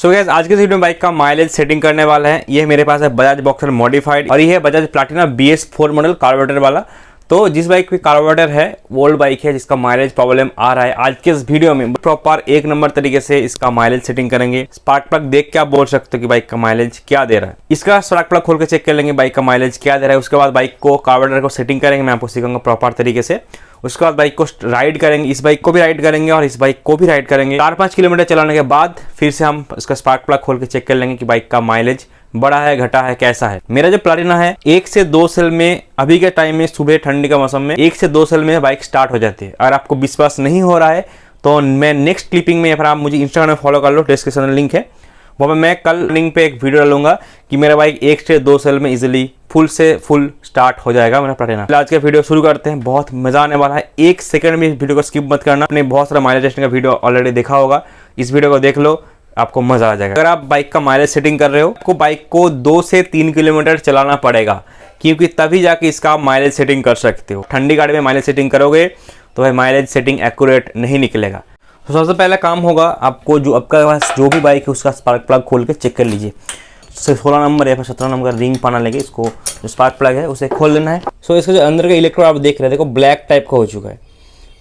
So guys आज के video में बाइक का माइलेज सेटिंग करने वाला है। ये मेरे पास है बजाज बॉक्सर मॉडिफाइड और ये है Bajaj Platina BS4 model carburettor वाला। तो जिस बाइक की कार्बोरेटर है वो ओल्ड बाइक है जिसका माइलेज प्रॉब्लम आ रहा है। आज के इस वीडियो में प्रॉपर एक नंबर तरीके से इसका माइलेज सेटिंग करेंगे। स्पार्क प्लग देख के आप बोल सकते हो कि बाइक का माइलेज क्या दे रहा है। इसका स्पार्क प्लग खोल के चेक कर लेंगे बाइक का माइलेज क्या दे रहा है। उसके बाद बाइक को कार्बोरेटर को सेटिंग करेंगे, मैं आपको सिखाऊंगा प्रॉपर तरीके से। उसके बाद बाइक को राइड करेंगे, इस बाइक को भी राइड करेंगे और इस बाइक को भी राइड करेंगे। 4-5 किलोमीटर चलाने के बाद फिर से हम इसका स्पार्क प्लग खोल के चेक कर लेंगे कि बाइक का माइलेज बढ़ा है घटा है कैसा है। मेरा जो प्लैटिना है 1 से 2 सेल में अभी के टाइम में सुबह ठंडी का मौसम में 1 से 2 सेल में बाइक स्टार्ट हो जाती है। अगर आपको विश्वास नहीं हो रहा है तो मैं नेक्स्ट क्लिपिंग में या फिर आप मुझे इंस्टाग्राम में फॉलो कर लो, डिस्क्रिप्शन में लिंक है, वहाँ मैं कल लिंक पे एक वीडियो डालूंगा कि मेरा बाइक 1 से 2 सेल में इजीली फुल से फुल स्टार्ट हो जाएगा मेरा प्लैटिना। आज का वीडियो शुरू करते हैं, बहुत मजा आने वाला है। 1 सेकंड में इस वीडियो को स्किप मत करना। आपने बहुत सारा माइलेज टेस्टिंग का वीडियो ऑलरेडी देखा होगा, इस वीडियो को देख लो, आपको मजा आ जाएगा। अगर आप बाइक का माइलेज सेटिंग कर रहे हो आपको बाइक को 2 से 3 किलोमीटर चलाना पड़ेगा, क्योंकि तभी जाके इसका माइलेज सेटिंग कर सकते हो। ठंडी गाड़ी में माइलेज सेटिंग करोगे तो भाई माइलेज सेटिंग एक्यूरेट नहीं निकलेगा। तो सबसे पहला काम होगा आपको जो आपका पास जो भी बाइक है उसका स्पार्क प्लग खोल के चेक कर लीजिए। 16 नंबर या फिर 17 नंबर का रिंग पाना लेंगे, इसको जो स्पार्क प्लग है उसे खोल देना है। सो इसका जो अंदर का इलेक्ट्रोड आप देख रहे हैं देखो ब्लैक टाइप का हो चुका है।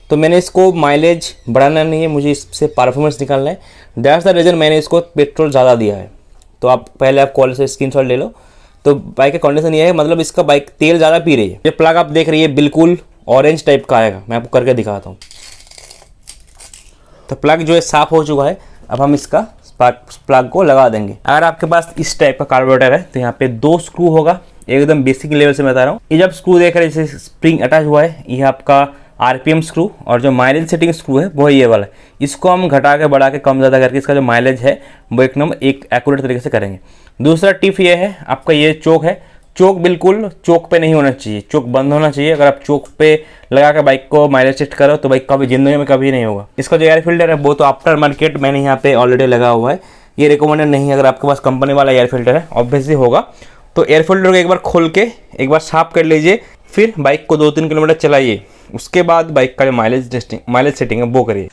तो मैंने इसको माइलेज बढ़ाना नहीं है, मुझे इससे परफॉर्मेंस निकालना है। दैट्स द रीज़न मैंने इसको पेट्रोल ज़्यादा दिया है। तो आप पहले आप कॉल से स्क्रीनशॉट ले लो। तो बाइक का कंडीशन ये है, मतलब इसका बाइक तेल ज़्यादा पी रही है। ये प्लग आप देख रही है बिल्कुल ऑरेंज टाइप का आएगा, मैं आपको करके दिखाता हूँ। तो प्लग जो है साफ़ हो चुका है। अब हम इसका प्लग को लगा देंगे। अगर आपके पास इस टाइप का कार्बोरेटर है तो यहाँ पे 2 स्क्रू होगा, एकदम बेसिक लेवल से मैं बता रहा हूँ। ये जब स्क्रू देख रहे हैं जैसे स्प्रिंग अटैच हुआ है, ये आपका RPM स्क्रू और जो माइलेज सेटिंग स्क्रू है वो ये वाला है। इसको हम घटा के बढ़ा के कम ज़्यादा करके इसका जो माइलेज है वो एक नंबर एक एक्यूरेट तरीके से करेंगे। दूसरा टिप ये है, आपका ये चोक है, चोक बिल्कुल चोक पे नहीं होना चाहिए, चोक बंद होना चाहिए। अगर आप चोक पे लगा के बाइक को माइलेज टेस्ट करो तो बाइक कभी जिंदगी में कभी नहीं होगा। इसका जो एयर फिल्टर है वो तो आफ्टर मार्केट मैंने यहाँ पे ऑलरेडी लगा हुआ है, ये रिकमेंडेड नहीं है। अगर आपके पास कंपनी वाला एयर फिल्टर है ऑब्वियसली होगा। तो एयर फिल्टर को एक बार खोल के एक बार साफ कर लीजिए, फिर बाइक को 2-3 किलोमीटर चलाइए। उसके बाद बाइक का जो माइलेज सेटिंग है वो करिए।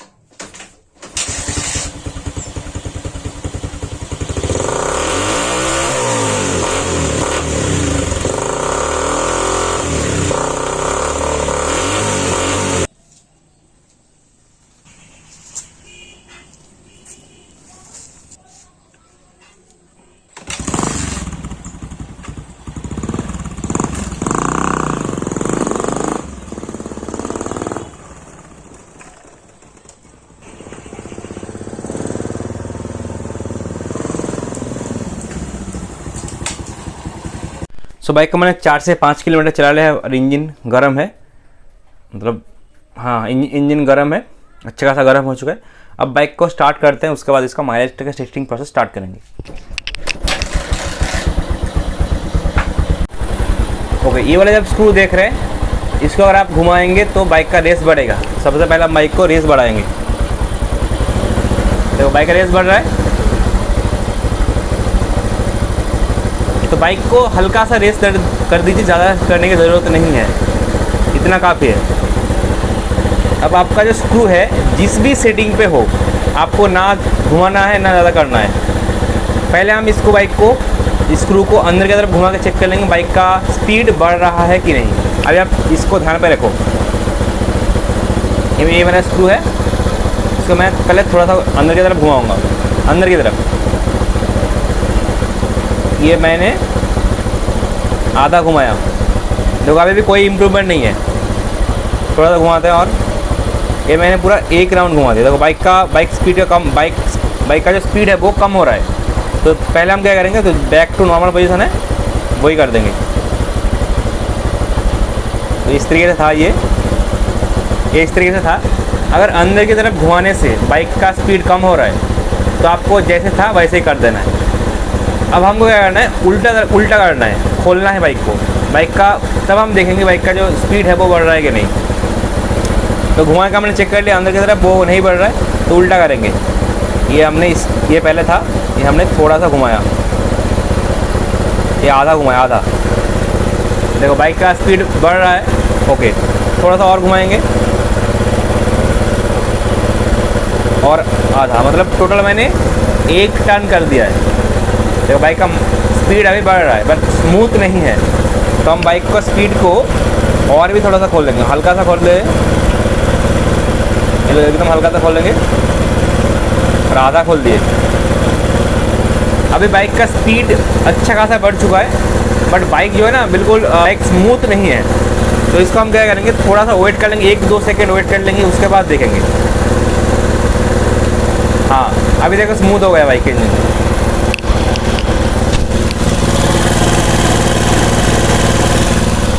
सो बाइक का मैंने 4 से 5 किलोमीटर चला लिया है और इंजन गर्म है, मतलब हाँ इंजन गर्म है, अच्छा खासा गर्म हो चुका है। अब बाइक को स्टार्ट करते हैं, उसके बाद इसका माइलेज का टेस्टिंग प्रोसेस स्टार्ट करेंगे। ओके, ये वाला जब स्क्रू देख रहे हैं इसको अगर आप घुमाएंगे तो बाइक का रेस बढ़ेगा। सबसे पहले हम बाइक को रेस बढ़ाएंगे। देखो बाइक का रेस बढ़ रहा है, तो बाइक को हल्का सा रेस कर दीजिए, ज़्यादा करने की ज़रूरत नहीं है, इतना काफ़ी है। अब आपका जो स्क्रू है जिस भी सेटिंग पे हो आपको ना घुमाना है ना ज़्यादा करना है। पहले हम इसको बाइक को स्क्रू को अंदर की तरफ घुमा के चेक कर लेंगे बाइक का स्पीड बढ़ रहा है कि नहीं। अभी आप इसको ध्यान पे रखो, ये मेरा स्क्रू है, इसको मैं पहले थोड़ा सा अंदर की तरफ घुमाऊँगा, अंदर की तरफ। ये मैंने आधा घुमाया, देखो अभी भी कोई इम्प्रूवमेंट नहीं है। थोड़ा सा घुमाते हैं और ये मैंने पूरा 1 राउंड घुमा दिया। देखो बाइक स्पीड का कम, बाइक का जो स्पीड है वो कम हो रहा है। तो पहले हम क्या करेंगे, तो बैक टू नॉर्मल पोजीशन है वही कर देंगे। तो इस तरीके से था ये इस तरीके से था। अगर अंदर की तरफ घुमाने से बाइक का स्पीड कम हो रहा है तो आपको जैसे था वैसे ही कर देना है। अब हमको क्या करना है, उल्टा करना है, खोलना है बाइक को, बाइक का, तब हम देखेंगे बाइक का जो स्पीड है वो बढ़ रहा है कि नहीं। तो घुमा के हमने चेक कर लिया अंदर की तरफ वो नहीं बढ़ रहा है तो उल्टा करेंगे। ये हमने ये पहले था, ये हमने थोड़ा सा घुमाया, ये आधा घुमाया, आधा। देखो बाइक का स्पीड बढ़ रहा है। ओके, थोड़ा सा और घुमाएंगे और आधा, मतलब टोटल मैंने 1 टर्न कर दिया है। देखो बाइक का स्पीड अभी बढ़ रहा है बट स्मूथ नहीं है, तो हम बाइक का स्पीड को और भी थोड़ा सा खोल लेंगे, हल्का सा खोल ले, एकदम हल्का सा खोल लेंगे और आधा खोल दिए। अभी बाइक का स्पीड अच्छा खासा बढ़ चुका है बट बाइक जो है ना बिल्कुल बाइक स्मूथ नहीं है, तो इसको हम क्या करेंगे, थोड़ा सा वेट कर लेंगे, 1-2 सेकेंड वेट कर लेंगे, उसके बाद देखेंगे। हाँ अभी देखो स्मूथ हो गया बाइक का इंजन।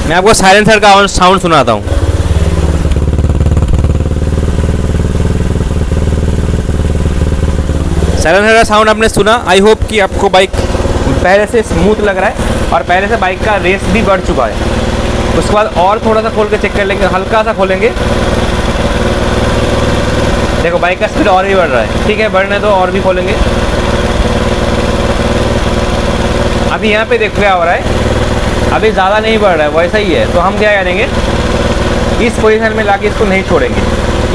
मैं आपको साइलेंसर का साउंड सुनाता हूँ। साइलेंसर का साउंड आपने सुना। आई होप कि आपको बाइक पहले से स्मूथ लग रहा है और पहले से बाइक का रेस भी बढ़ चुका है। उसके बाद और थोड़ा सा खोल के चेक कर लेंगे, हल्का सा खोलेंगे। देखो बाइक का स्पीड और भी बढ़ रहा है, ठीक है बढ़ने दो, और भी खोलेंगे। अभी यहाँ पे देखो क्या हो रहा है, अभी ज़्यादा नहीं बढ़ रहा है, वैसा ही है। तो हम क्या करेंगे, इस पोजीशन में लाके इसको नहीं छोड़ेंगे।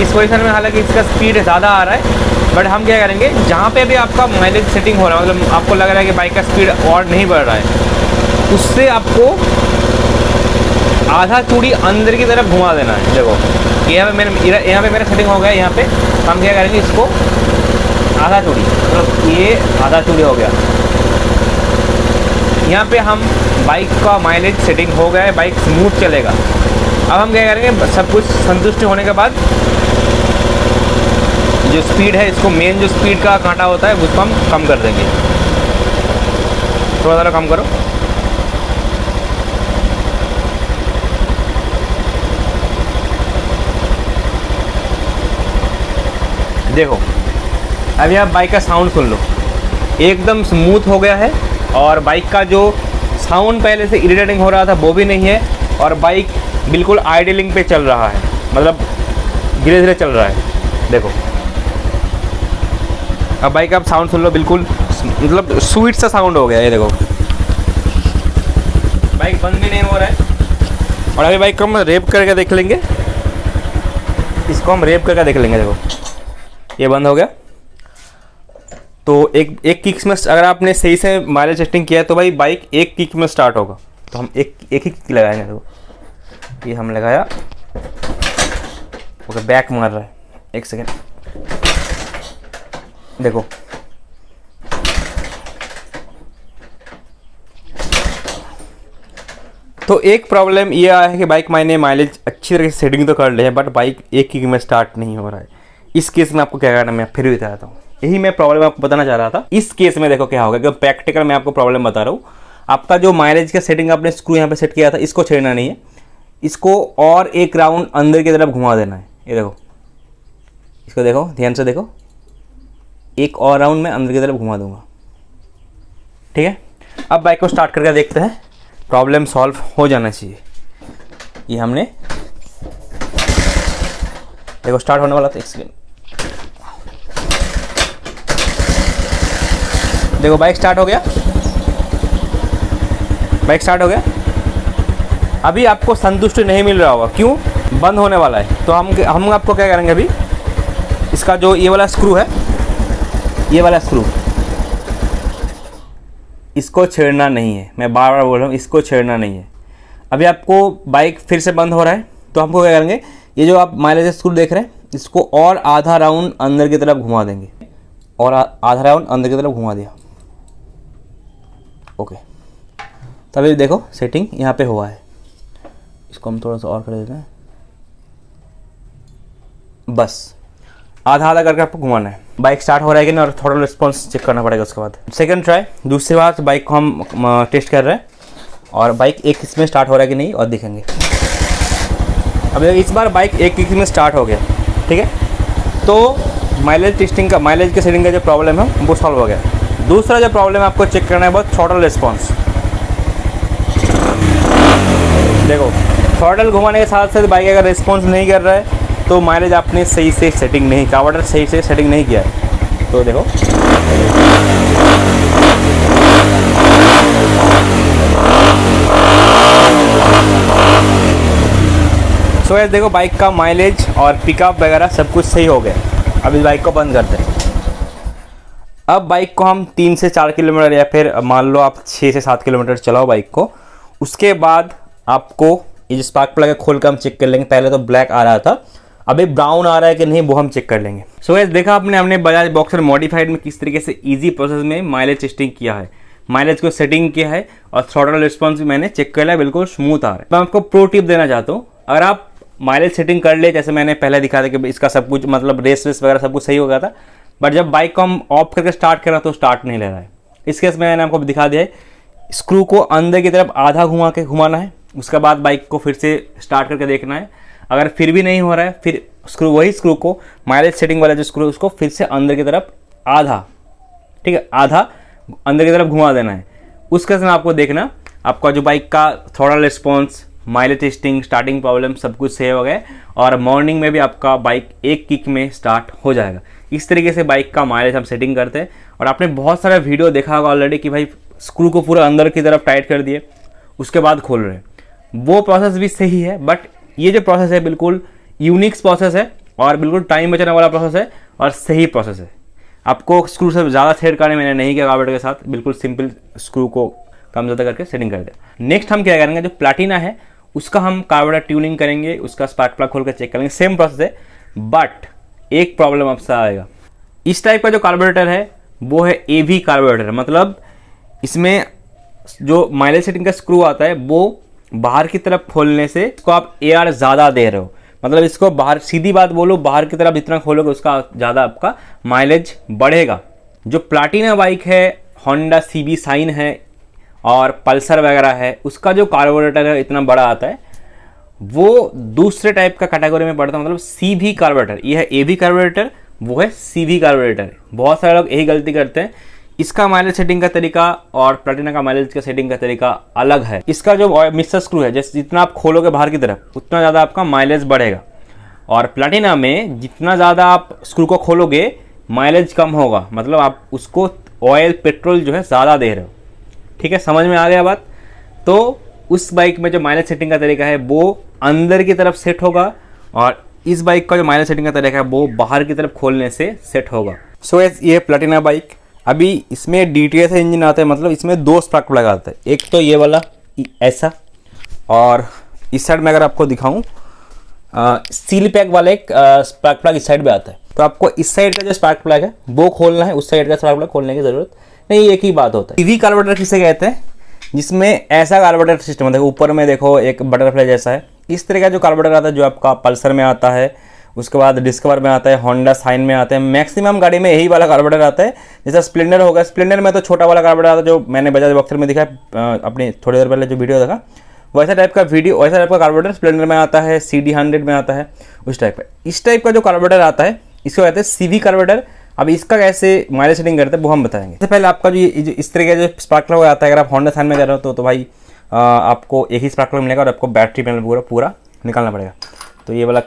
इस पोजीशन में हालांकि इसका स्पीड ज़्यादा आ रहा है बट हम क्या करेंगे, जहाँ पे भी आपका माइलेज सेटिंग हो रहा है, मतलब आपको लग रहा है कि बाइक का स्पीड और नहीं बढ़ रहा है, उससे आपको आधा चूड़ी अंदर की तरफ घुमा देना है। देखो यहाँ पे मेरा सेटिंग हो गया, यहाँ पे हम क्या करेंगे, इसको आधा चूड़ी, मतलब ये आधा चूड़ी हो गया। यहाँ पे हम बाइक का माइलेज सेटिंग हो गया है, बाइक स्मूथ चलेगा। अब हम क्या करेंगे, सब कुछ संतुष्टि होने के बाद जो स्पीड है, इसको मेन जो स्पीड का कांटा होता है उसको हम कम कर देंगे। थोड़ा कम करो। देखो अभी आप बाइक का साउंड सुन लो, एकदम स्मूथ हो गया है और बाइक का जो साउंड पहले से इरिटेटिंग हो रहा था वो भी नहीं है और बाइक बिल्कुल आइडलिंग पे चल रहा है, मतलब धीरे धीरे चल रहा है। देखो अब बाइक आप साउंड सुन लो, बिल्कुल मतलब स्वीट सा साउंड हो गया। ये देखो बाइक बंद भी नहीं हो रहा है। और अभी बाइक को हम रेप करके देख लेंगे, इसको हम रेप करके देख लेंगे। देखो ये बंद हो गया। तो एक किक में अगर आपने सही से माइलेज सेटिंग किया है तो भाई बाइक एक किक में स्टार्ट होगा। तो हम एक ही किक लगाएंगे। देखो ये हम लगाया, ओके बैक मार रहा है, 1 सेकेंड। देखो तो एक प्रॉब्लम ये आया है कि बाइक मैंने माइलेज अच्छी तरह से सेटिंग तो कर ली है बट बाइक एक किक में स्टार्ट नहीं हो रहा है। इस केस में आपको क्या करना है मैं फिर भी बताता हूँ, यही मैं प्रॉब्लम आपको बताना चाह रहा था। इस केस में देखो क्या होगा, कि प्रैक्टिकल मैं आपको प्रॉब्लम बता रहा हूँ। आपका जो माइलेज का सेटिंग आपने स्क्रू यहाँ पे सेट किया था, इसको छेड़ना नहीं है, इसको और एक राउंड अंदर की तरफ घुमा देना है। ये देखो, इसको देखो ध्यान से देखो, एक और राउंड में अंदर की तरफ घुमा दूंगा, ठीक है। अब बाइक को स्टार्ट करके देखते हैं, प्रॉब्लम सॉल्व हो जाना चाहिए। ये हमने देखो स्टार्ट होने वाला था, 1 सेकेंड। देखो बाइक स्टार्ट हो गया, बाइक स्टार्ट हो गया। अभी आपको संतुष्टि नहीं मिल रहा होगा, क्यों? बंद होने वाला है। तो हम आपको क्या करेंगे, अभी इसका जो ये वाला स्क्रू है, ये वाला स्क्रू, इसको छेड़ना नहीं है। मैं बार बार बोल रहा हूँ, इसको छेड़ना नहीं है। अभी आपको बाइक फिर से बंद हो रहा है तो हमको क्या करेंगे, ये जो आप माइलेज स्क्रू देख रहे हैं, इसको और आधा राउंड अंदर की तरफ घुमा देंगे, और आधा राउंड अंदर की तरफ घुमा दिया, ओके। तभी देखो सेटिंग यहाँ पे हुआ है। इसको हम थोड़ा सा और कर देते हैं, बस आधा आधा करके आपको घुमाना है। बाइक स्टार्ट हो रहा है कि नहीं, और थोड़ा रिस्पॉन्स चेक करना पड़ेगा। उसके बाद सेकंड ट्राई, दूसरी बार बाइक को हम टेस्ट कर रहे हैं और बाइक एक किक में स्टार्ट हो रहा है कि नहीं और देखेंगे। अब इस बार बाइक एक किक में स्टार्ट हो गया, ठीक है। तो माइलेज टेस्टिंग का, माइलेज के सेटिंग का जो प्रॉब्लम है वो सॉल्व हो गया। दूसरा जो प्रॉब्लम आपको चेक करना है, बहुत थ्रॉटल रिस्पॉन्स। देखो थ्रॉटल घुमाने के साथ साथ बाइक अगर रिस्पॉन्स नहीं कर रहा है तो माइलेज आपने सही से सेटिंग नहीं, कार्बोरेटर सही से सेटिंग नहीं किया है। तो देखो सो देखो बाइक का माइलेज और पिकअप वगैरह सब कुछ सही हो गया। अब इस बाइक को बंद करते हैं। अब बाइक को हम 3 से 4 किलोमीटर या फिर मान लो आप 6 से 7 किलोमीटर चलाओ बाइक को, उसके बाद आपको ये जो स्पार्क प्लग है खोल कर हम चेक कर लेंगे। पहले तो ब्लैक आ रहा था, अभी ब्राउन आ रहा है कि नहीं वो हम चेक कर लेंगे। सो गाइस देखा आपने हमने बजाज बॉक्सर मॉडिफाइड में किस तरीके से इजी प्रोसेस में माइलेज टेस्टिंग किया है, माइलेज को सेटिंग किया है और थ्रॉटल रिस्पॉन्स भी मैंने चेक कर लिया, बिल्कुल स्मूथ आ रहा है। मैं आपको प्रो टिप देना चाहता हूँ, अगर आप माइलेज सेटिंग कर ले, जैसे मैंने पहले दिखाया था कि इसका सब कुछ मतलब रेस वगैरह सब कुछ सही हो गया था, बट जब बाइक को हम ऑफ करके स्टार्ट कर रहे हैं तो स्टार्ट नहीं ले रहा है। इस केस में मैंने आपको दिखा दिया है, स्क्रू को अंदर की तरफ आधा घुमाना है, उसके बाद बाइक को फिर से स्टार्ट करके देखना है। अगर फिर भी नहीं हो रहा है, फिर वही स्क्रू को माइलेज सेटिंग वाला जो स्क्रू उसको फिर से अंदर की तरफ आधा, ठीक है, आधा अंदर की तरफ घुमा देना है। उस केस में आपको देखना आपका जो बाइक का throttle response, mileage testing, starting problem सब कुछ सही हो गया और मॉर्निंग में भी आपका बाइक एक किक में स्टार्ट हो जाएगा। इस तरीके से बाइक का माइलेज हम सेटिंग करते हैं। और आपने बहुत सारा वीडियो देखा होगा ऑलरेडी कि भाई स्क्रू को पूरा अंदर की तरफ टाइट कर दिए उसके बाद खोल रहे हैं, वो प्रोसेस भी सही है, बट ये जो प्रोसेस है बिल्कुल यूनिक प्रोसेस है और बिल्कुल टाइम बचाने वाला प्रोसेस है और सही प्रोसेस है। आपको स्क्रू से ज़्यादा छेड़खानी मैंने नहीं किया कार्बोरेटर के साथ, बिल्कुल सिंपल स्क्रू को कम ज़्यादा करके सेटिंग कर दिया। नेक्स्ट हम क्या करेंगे, जो प्लैटिना है उसका हम कार्बोरेटर ट्यूनिंग करेंगे, उसका स्पार्क प्लग खोल कर चेक करेंगे, सेम प्रोसेस है, बट एक प्रॉब्लम आपसे आएगा। इस टाइप का जो कार्बोरेटर है वो है एवी कार्बोरेटर, मतलब इसमें जो माइलेज सेटिंग का स्क्रू आता है वो बाहर की तरफ खोलने से इसको आप एयर ज़्यादा दे रहे हो, मतलब इसको बाहर, सीधी बात बोलो, बाहर की तरफ जितना खोलोगे उसका ज़्यादा आपका माइलेज बढ़ेगा। जो प्लैटिना बाइक है, होंडा सीबी साइन है और पल्सर वगैरह है, उसका जो कार्बोरेटर है इतना बड़ा आता है, वो दूसरे टाइप का कैटेगरी में पड़ता है, मतलब सीवी कार्बोरेटर। ये है एवी कार्बोरेटर, वो है सीवी कार्बोरेटर। बहुत सारे लोग यही गलती करते हैं। इसका माइलेज सेटिंग का तरीका और प्लैटिना का माइलेज का सेटिंग का तरीका अलग है। इसका जो मिक्सर स्क्रू है, जैसे जितना आप खोलोगे बाहर की तरफ उतना ज़्यादा आपका माइलेज बढ़ेगा, और प्लैटिना में जितना ज़्यादा आप स्क्रू को खोलोगे माइलेज कम होगा, मतलब आप उसको ऑयल पेट्रोल जो है ज़्यादा दे रहे हो। ठीक है, समझ में आ गया बात। तो उस बाइक में जो माइलेज सेटिंग का तरीका है वो अंदर की तरफ सेट होगा और इस बाइक का जो माइलेज सेटिंग का तरीका है वो बाहर की तरफ खोलने से सेट होगा। सो ये प्लैटिना बाइक, अभी इसमें DTS इंजन आता है, मतलब इसमें 2 स्पार्क प्लग आता है, एक तो ये वाला ऐसा, और इस साइड में अगर आपको दिखाऊं सील पैक वाला एक स्पार्क प्लग इस साइड में आता है। तो आपको इस साइड का जो स्पार्क प्लग है वो खोलना है, उस साइड का स्पार्क प्लग खोलने की जरूरत नहीं, एक ही बात होता है। ईवी कार्बोरेटर किसे कहते हैं, जिसमें ऐसा कार्बोरेटर सिस्टम होता है, ऊपर में देखो एक बटरफ्लाई जैसा है, इस तरह का जो कार्बोरेटर आता है, जो आपका पल्सर में आता है, उसके बाद डिस्कवर में आता है, होंडा साइन में आता है, मैक्सिमम गाड़ी में यही वाला कार्बोरेटर आता है। जैसा स्प्लेंडर होगा, स्प्लेंडर में तो छोटा वाला कार्बोरेटर आता है जो मैंने बजाज बॉक्सर में दिखा अपनी थोड़ी देर पहले जो वीडियो देखा, वैसा टाइप का कार्बोरेटर स्प्लेंडर में आता है, CD100 में आता है, उस टाइप का। इस टाइप का जो कार्बोरेटर आता है इसको कहते हैं सीवी कार्बोरेटर। अब इसका कैसे माइलेज सेटिंग करते हैं वो हम बताएंगे। सबसे पहले आपका जो इस तरह का जो स्पार्क प्लग आता है, अगर आप होंडा साइन में जा रहे हो तो भाई आपको एक ही स्पार्क प्लग मिलेगा और आपको बैटरी पैनल पूरा निकालना पड़ेगा। तो ये वाला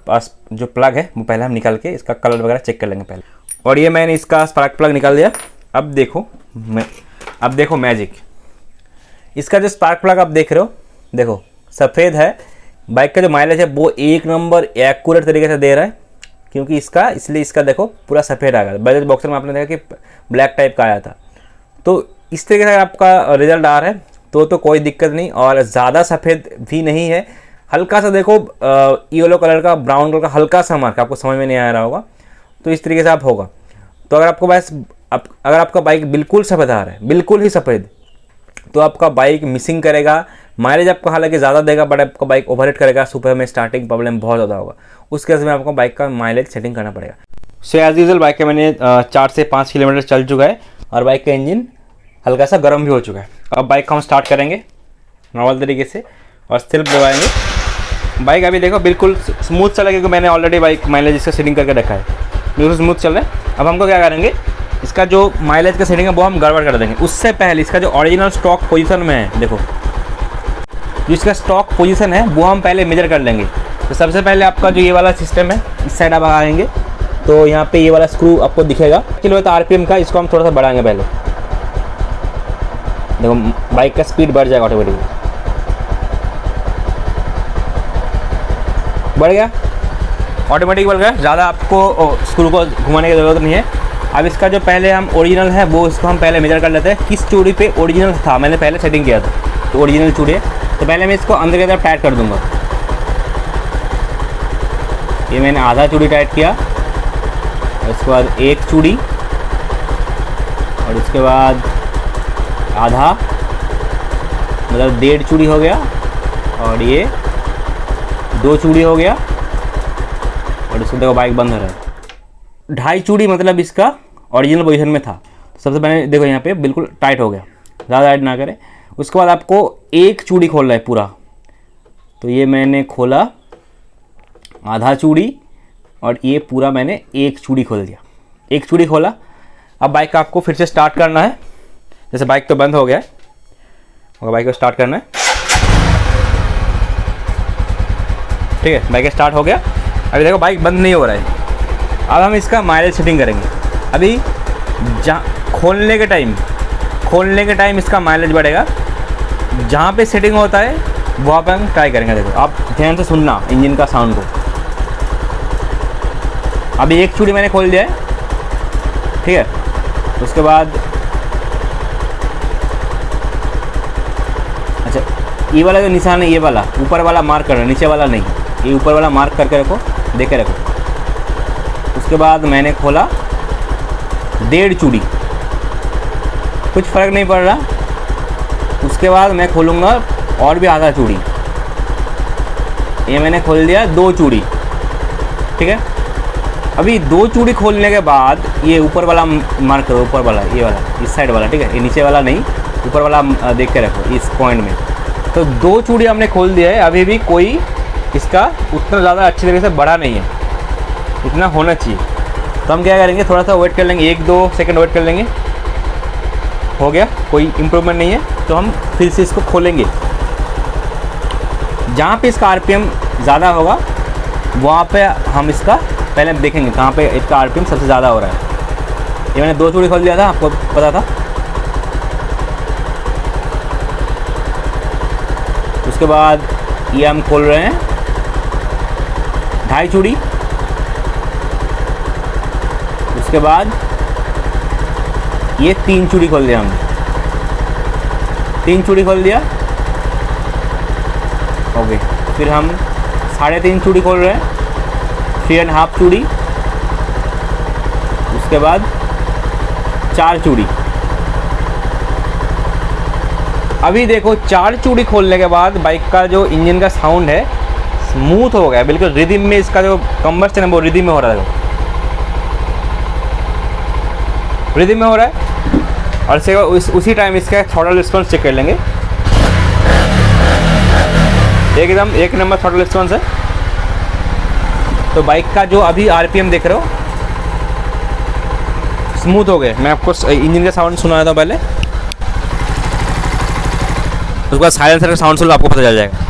पास जो प्लग है वो पहले हम निकाल के इसका कलर वगैरह चेक कर लेंगे पहले। और ये मैंने इसका स्पार्क प्लग निकाल दिया। अब देखो मैजिक, इसका जो स्पार्क प्लग आप देख रहे हो, देखो सफ़ेद है। बाइक का जो माइलेज है वो एक नंबर एक्यूरेट तरीके से दे रहा है, क्योंकि इसलिए इसका देखो पूरा सफ़ेद आ गया। बजाज बॉक्सर में आपने देखा कि ब्लैक टाइप का आया था, तो इस तरीके से आपका रिजल्ट आ रहा है तो कोई दिक्कत नहीं। और ज़्यादा सफ़ेद भी नहीं है, हल्का सा देखो येलो कलर का, ब्राउन कलर का हल्का सा मार्क, आपको समझ में नहीं आ रहा होगा, तो इस तरीके से आप होगा। तो अगर आपका बाइक बिल्कुल सफ़ेद आ रहा है, बिल्कुल ही सफ़ेद, तो आपका बाइक मिसिंग करेगा। माइलेज आपको हालांकि ज़्यादा देगा, बट आपका बाइक ओवरहीट करेगा, सुबह में स्टार्टिंग प्रॉब्लम बहुत ज़्यादा होगा। उस केस में आपको बाइक का माइलेज सेटिंग करना पड़ेगा। सो एज यूजुअल बाइक का मैंने 4 से 5 किलोमीटर चल चुका है और बाइक का इंजन हल्का सा गर्म भी हो चुका है। अब बाइक को हम स्टार्ट करेंगे नॉर्मल तरीके से और सेल्फ दबाएंगे। बाइक अभी देखो बिल्कुल स्मूथ चला, क्योंकि मैंने ऑलरेडी बाइक माइलेज इसका सेटिंग करके रखा है, बिल्कुल स्मूथ चल रहा है। अब हमको क्या करेंगे, इसका जो माइलेज का सेटिंग है वो हम गड़बड़ कर देंगे। उससे पहले इसका जो ओरिजिनल स्टॉक पोजीशन में है, देखो जो इसका स्टॉक पोजीशन है वो हम पहले मेजर कर लेंगे। तो सबसे पहले आपका जो ये वाला सिस्टम है, इस साइड आप आएंगे तो यहाँ पे ये वाला स्क्रू आपको दिखेगा, किलो RPM का, इसको हम थोड़ा सा बढ़ाएंगे पहले। देखो बाइक का स्पीड बढ़ जाएगा ऑटोमेटिकली, बढ़ गया, ऑटोमेटिक बढ़ गया। ज़्यादा आपको स्क्रू को घुमाने की ज़रूरत नहीं है। अब इसका जो पहले हम ओरिजिनल है वो इसको हम पहले मेजर कर लेते हैं, किस चूड़ी पे ओरिजिनल था, मैंने पहले सेटिंग किया था तो ओरिजिनल चूड़ी है। तो पहले मैं इसको अंदर की तरफ टाइट कर दूंगा। ये मैंने आधा चूड़ी टाइट किया, और उसके बाद एक चूड़ी, और उसके बाद आधा, मतलब 1.5 चूड़ी हो गया, और ये 2 चूड़ी हो गया, और इसको देखो बाइक बंद हो रहा है। 2.5 चूड़ी मतलब इसका ओरिजिनल पोजीशन में था। तो सबसे पहले देखो यहाँ पे बिल्कुल टाइट हो गया, ज़्यादा टाइट ना करें। उसके बाद आपको एक चूड़ी खोलना है पूरा। तो ये मैंने खोला आधा चूड़ी, और ये पूरा मैंने एक चूड़ी खोल दिया, एक चूड़ी खोला। अब बाइक का आपको फिर से स्टार्ट करना है। जैसे बाइक तो बंद हो गया है, और बाइक को स्टार्ट करना है। ठीक है, बाइक स्टार्ट हो गया। अभी देखो बाइक बंद नहीं हो रहा है। अब हम इसका माइलेज सेटिंग करेंगे। अभी खोलने के टाइम इसका माइलेज बढ़ेगा। जहाँ पे सेटिंग होता है वहाँ पे हम ट्राई करेंगे। देखो आप ध्यान से सुनना इंजन का साउंड को। अभी एक चूड़ी मैंने खोल दिया है, ठीक है। उसके बाद अच्छा, ये वाला जो निशान है, ये वाला ऊपर वाला मार्क करना, नीचे वाला नहीं। ये ऊपर वाला मार्क करके रखो, देख के रखो। उसके बाद मैंने खोला 1.5 चूड़ी, कुछ फ़र्क नहीं पड़ रहा। उसके बाद मैं खोलूँगा और भी आधा चूड़ी। ये मैंने खोल दिया 2 चूड़ी, ठीक है। अभी 2 चूड़ी खोलने के बाद ये ऊपर वाला मार्क करो, ऊपर वाला, ये वाला, इस साइड वाला, ठीक है। ये नीचे वाला नहीं, ऊपर वाला देख के रखो इस पॉइंट में। तो 2 चूड़ी हमने खोल दिया है। अभी भी कोई इसका उतना ज़्यादा अच्छी तरीके से बढ़ा नहीं है, इतना होना चाहिए। तो हम क्या करेंगे, थोड़ा सा वेट कर लेंगे, 1-2 सेकंड वेट कर लेंगे। हो गया, कोई इम्प्रूवमेंट नहीं है, तो हम फिर से इसको खोलेंगे। जहाँ पे इसका आरपीएम ज़्यादा होगा वहाँ पे हम इसका पहले देखेंगे कहाँ पे इसका आरपीएम सबसे ज़्यादा हो रहा है। ये मैंने 2 चूड़ी खोल दिया था, आपको पता था। उसके बाद ये हम खोल रहे हैं 2.5 चूड़ी। उसके बाद ये 3 चूड़ी खोल दिया हमने, 3 चूड़ी खोल दिया। ओके, फिर हम 3.5 चूड़ी खोल रहे हैं, 3.5 चूड़ी। उसके बाद 4 चूड़ी। अभी देखो 4 चूड़ी खोलने के बाद बाइक का जो इंजन का साउंड है स्मूथ हो गया, बिल्कुल रिदम में। इसका जो कंबस्टन है वो रिदम में हो रहा है, रिदम में हो रहा है। और से उसी टाइम इसका थ्रॉटल रिस्पॉन्स चेक कर लेंगे। एकदम 1 नंबर थ्रॉटल रिस्पॉन्स है। तो बाइक का जो अभी आरपीएम देख रहे हो स्मूथ हो गए। मैं आपको इंजन का साउंड सुनाया था पहले, उसके बाद साइलेंसर का साउंड सुन लो, आपको पता चल जाएगा।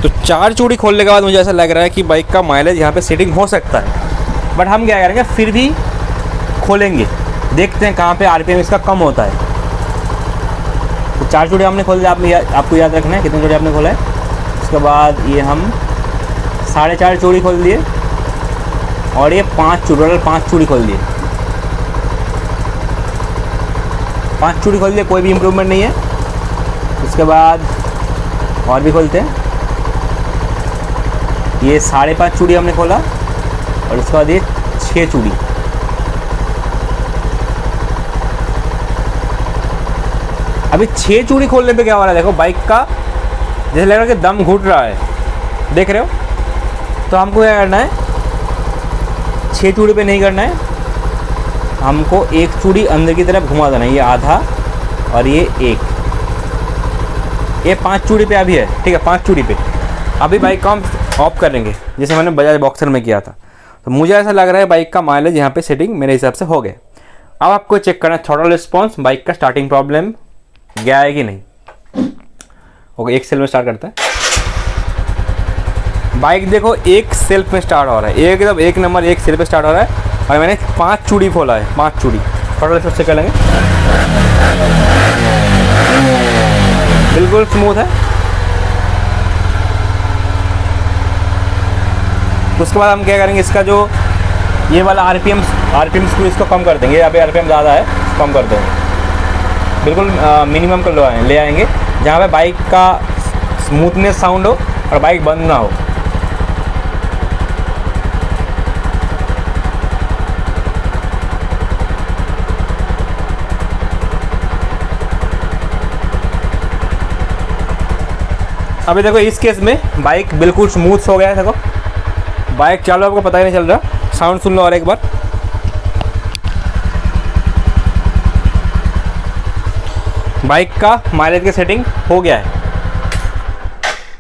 तो 4 चूड़ी खोलने के बाद मुझे ऐसा लग रहा है कि बाइक का माइलेज यहाँ पे सेटिंग हो सकता है। बट हम क्या करेंगे, फिर भी खोलेंगे, देखते हैं कहाँ पे आरपीएम इसका कम होता है। तो 4 चूड़ी हमने खोल दिया। आपको याद रखना है कितने चूड़ी आपने खोला है। उसके बाद ये हम 4.5 चूड़ी खोल दिए, और ये 5 चूड़ी, 5 चूड़ी खोल दिए। 5 चूड़ी खोल दिए, कोई भी इम्प्रूवमेंट नहीं है। उसके बाद और भी खोलते हैं। ये 5.5 चूड़ी हमने खोला, और उसके बाद ये 6 चूड़ी। अभी 6 चूड़ी खोलने पे क्या हो रहा है, देखो बाइक का जैसे लग रहा है कि दम घुट रहा है, देख रहे हो। तो हमको क्या करना है, 6 चूड़ी पे नहीं करना है, हमको एक चूड़ी अंदर की तरफ घुमा देना है। ये आधा और ये एक, ये 5 चूड़ी पे अभी है, ठीक है। 5 चूड़ी पे अभी बाइक को हम ऑफ करेंगे, जैसे मैंने बजाज बॉक्सर में किया था। तो मुझे ऐसा लग रहा है बाइक का माइलेज यहाँ पे सेटिंग मेरे हिसाब से हो गया। अब आपको चेक करना है थ्रॉटल रिस्पॉन्स, बाइक का स्टार्टिंग प्रॉब्लम गया है कि नहीं। ओके, एक सेल्फ में स्टार्ट करता है। बाइक देखो एक सेल्फ में स्टार्ट हो रहा है, एकदम 1 नंबर 1 सेल्फ पे स्टार्ट हो रहा है। और मैंने 5 चूड़ी खोला है, 5 चूड़ी। थ्रॉटल रिस्पॉन्स चेक कर लेंगे, बिल्कुल स्मूथ है। उसके बाद हम क्या करेंगे, इसका जो ये वाला आरपीएम स्क्रू इसको कम कर देंगे। यहाँ पे आरपीएम ज़्यादा है, कम कर देंगे, बिल्कुल मिनिमम कर ले आएंगे, जहाँ पे बाइक का स्मूथनेस साउंड हो और बाइक बंद ना हो। अभी देखो इस केस में बाइक बिल्कुल स्मूथ हो गया है। देखो बाइक चालू, आपको पता ही नहीं चल रहा। साउंड सुन लो और एक बार। बाइक का माइलेज की सेटिंग हो गया है।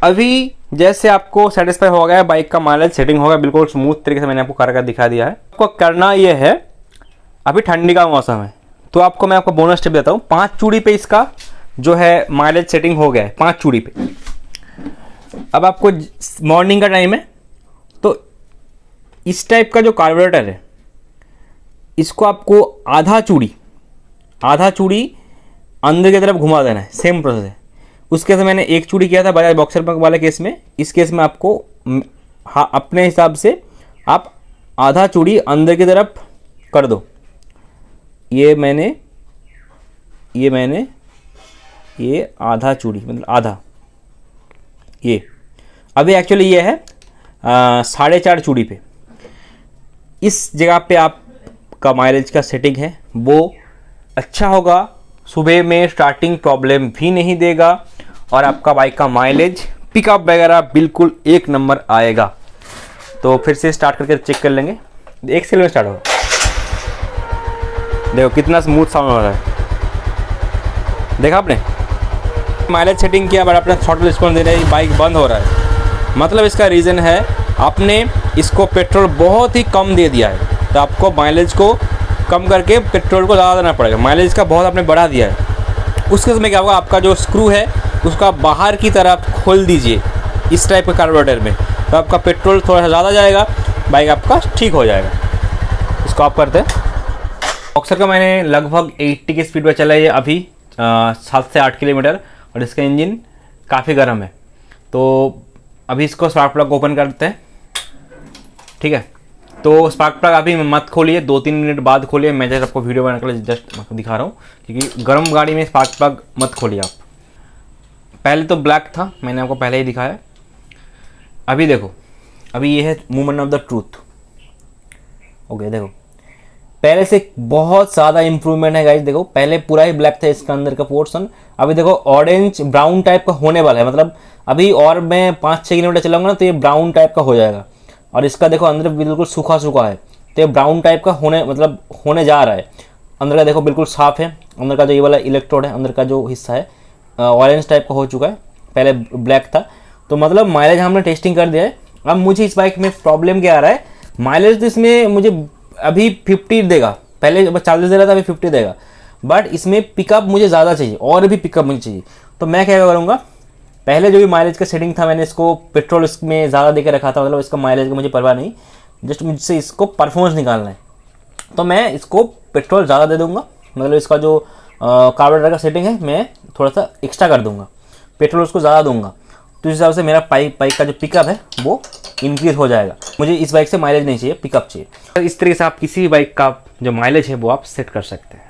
अभी जैसे आपको सेटिस्फाई हो गया है, बाइक का माइलेज सेटिंग हो गया बिल्कुल स्मूथ तरीके से, मैंने आपको करके दिखा दिया है। आपको करना ये है, अभी ठंडी का मौसम है तो आपको मैं आपको बोनस टिप देता हूँ। 5 चूड़ी पे इसका जो है माइलेज सेटिंग हो गया है, 5 चूड़ी पे। अब आपको मॉर्निंग का टाइम है तो इस टाइप का जो कार्बोरेटर है, इसको आपको आधा चूड़ी अंदर की तरफ घुमा देना है। सेम प्रोसेस है। उस केस में मैंने 1 चूड़ी किया था बजाज बॉक्सर वाले केस में। इस केस में आपको अपने हिसाब से आप आधा चूड़ी अंदर की तरफ कर दो। ये मैंने आधा चूड़ी, मतलब आधा, ये अभी एक्चुअली ये है 4.5 चूड़ी पे। इस जगह पे आपका माइलेज का सेटिंग है वो अच्छा होगा। सुबह में स्टार्टिंग प्रॉब्लम भी नहीं देगा और आपका बाइक का माइलेज पिकअप वगैरह बिल्कुल 1 नंबर आएगा। तो फिर से स्टार्ट करके चेक कर लेंगे। 1 सेकंड में स्टार्ट होगा। देखो कितना स्मूथ साउंड हो रहा है। देखा आपने माइलेज सेटिंग किया बट अपना शॉर्ट रिस्पॉन्स दे रहा है, बाइक बंद हो रहा है। मतलब इसका रीज़न है आपने इसको पेट्रोल बहुत ही कम दे दिया है। तो आपको माइलेज को कम करके पेट्रोल को ज़्यादा देना पड़ेगा। माइलेज का बहुत आपने बढ़ा दिया है। उसके समय क्या होगा, आपका जो स्क्रू है उसका बाहर की तरफ खोल दीजिए इस टाइप के कार्बोरेटर में, तो आपका पेट्रोल थोड़ा सा ज़्यादा जाएगा, बाइक आपका ठीक हो जाएगा। इसको आप करते हैं। बॉक्सर का मैंने लगभग 80 की स्पीड पर चला है अभी 7 से 8 किलोमीटर, और इसका इंजन काफ़ी गर्म है। तो अभी इसको स्पार्क प्लग ओपन करते हैं। ठीक है, तो स्पार्क प्लग अभी मत खोलिए, 2-3 मिनट बाद खोलिए। मैं जस्ट आपको वीडियो बनाने के लिए जस्ट आपको दिखा रहा हूँ, क्योंकि गर्म गाड़ी में स्पार्क प्लग मत खोलिए आप। पहले तो ब्लैक था, मैंने आपको पहले ही दिखाया। अभी देखो, अभी ये है movement of the truth. Okay, देखो पहले से बहुत ज़्यादा इंप्रूवमेंट है गाइस। देखो पहले पूरा ही ब्लैक था इसका अंदर का पोर्शन, अभी देखो ऑरेंज ब्राउन टाइप का होने वाला है। मतलब अभी और मैं 5-6 किलोमीटर चलाऊंगा ना तो ये ब्राउन टाइप का हो जाएगा। और इसका देखो अंदर बिल्कुल सूखा है, तो ये ब्राउन टाइप का होने जा रहा है। अंदर का देखो बिल्कुल साफ़ है। अंदर का जो ये वाला इलेक्ट्रोड है, अंदर का जो हिस्सा है ऑरेंज टाइप का हो चुका है, पहले ब्लैक था। तो मतलब माइलेज हमने टेस्टिंग कर दिया है। अब मुझे इस बाइक में प्रॉब्लम क्या आ रहा है, माइलेज तो इसमें मुझे अभी 50 देगा, पहले 40 दे रहा था, अभी 50 देगा। बट इसमें पिकअप मुझे ज़्यादा चाहिए, और भी पिकअप मुझे चाहिए। तो मैं क्या करूँगा, पहले जो भी माइलेज का सेटिंग था मैंने इसको पेट्रोल इसमें ज़्यादा देकर रखा था। मतलब इसका माइलेज का मुझे परवाह नहीं, जस्ट मुझसे इसको परफॉर्मेंस निकालना है। तो मैं इसको पेट्रोल ज़्यादा दे दूँगा। मतलब इसका जो कार्बोरेटर का सेटिंग है मैं थोड़ा सा एक्स्ट्रा कर दूँगा, पेट्रोल उसको ज़्यादा दूँगा। तो इस हिसाब से मेरा बाइक का जो पिकअप है वो इंक्रीज हो जाएगा। मुझे इस बाइक से माइलेज नहीं चाहिए, पिकअप चाहिए। इस तरीके से आप किसी भी बाइक का जो माइलेज है वो आप सेट कर सकते हैं।